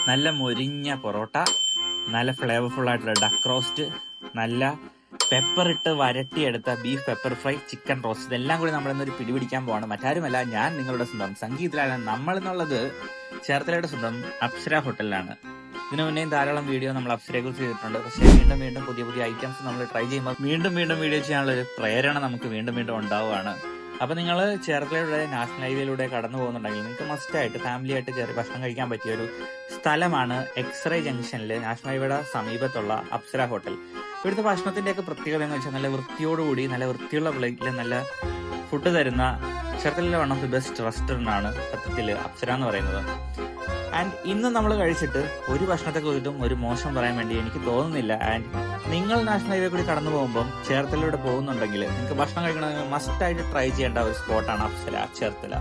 നല്ല മൊരിഞ്ഞ പൊറോട്ട, നല്ല ഫ്ലേവർഫുൾ ആയിട്ടുള്ള ഡക്ക് റോസ്റ്റ്, നല്ല പെപ്പർ ഇട്ട് വരട്ടിയെടുത്ത beef pepper fry, chicken roast, ഇതെല്ലാം കൂടി നമ്മൾ ഇന്നൊരു പിടിപിടിക്കാൻ പോവാണ്. മറ്റാരുമല്ല, ഞാൻ നിങ്ങളുടെ സ്വന്തം സംഗീതത്തിലാണ്. നമ്മൾ എന്നുള്ളത് ചേർത്തലയുടെ സ്വന്തം അപ്സര ഹോട്ടലിലാണ്. ഇതിനു മുന്നേ ധാരാളം വീഡിയോ നമ്മൾ അപ്സരയെ കുറിച്ച് ചെയ്തിട്ടുണ്ട്. പക്ഷേ വീണ്ടും പുതിയ പുതിയ ഐറ്റംസ് നമ്മൾ ട്രൈ ചെയ്യുമ്പോൾ വീണ്ടും വീഡിയോ ചെയ്യാനുള്ള ഒരു പ്രേരണ നമുക്ക് വീണ്ടും ഉണ്ടാവുകയാണ്. അപ്പൊ നിങ്ങൾ ചേർത്തലയുടെ നാഷണൽ ഹൈവേയിലൂടെ കടന്നു പോകുന്നുണ്ടെങ്കിൽ നിങ്ങൾക്ക് മസ്റ്റായിട്ട് ഫാമിലി ആയിട്ട് കയറി ഭക്ഷണം കഴിക്കാൻ പറ്റിയ ഒരു സ്ഥലമാണ് എക്സ്റേ ജംഗ്ഷനിൽ നാഷണൽ ഹൈവേയുടെ സമീപത്തുള്ള അപ്സര ഹോട്ടൽ. ഇവിടുത്തെ ഭക്ഷണത്തിന്റെയൊക്കെ പ്രത്യേകത എന്ന് വെച്ചാൽ നല്ല വൃത്തിയോടുകൂടി നല്ല വൃത്തിയുള്ള പ്ലേറ്റിൽ നല്ല ഫുഡ് തരുന്ന ചേർത്തലയിലെ one of the best restaurant ആണ് സത്യത്തിൽ അപ്സര എന്ന് പറയുന്നത്. ആൻഡ് ഇന്ന് നമ്മൾ കഴിച്ചിട്ട് ഒരു ഭക്ഷണത്തെ കുറിച്ചിട്ടും ഒരു മോശം പറയാൻ വേണ്ടി എനിക്ക് തോന്നുന്നില്ല. ആൻഡ് നിങ്ങൾ നാഷണൽ ഹൈവേ കൂടി കടന്നു പോകുമ്പോൾ ചേർത്തലയിലൂടെ പോകുന്നുണ്ടെങ്കിൽ നിങ്ങൾക്ക് ഭക്ഷണം കഴിക്കണമെങ്കിൽ മസ്റ്റായിട്ട് ട്രൈ ചെയ്യേണ്ട ഒരു സ്പോട്ടാണ് അപ്സര ചേർത്തല.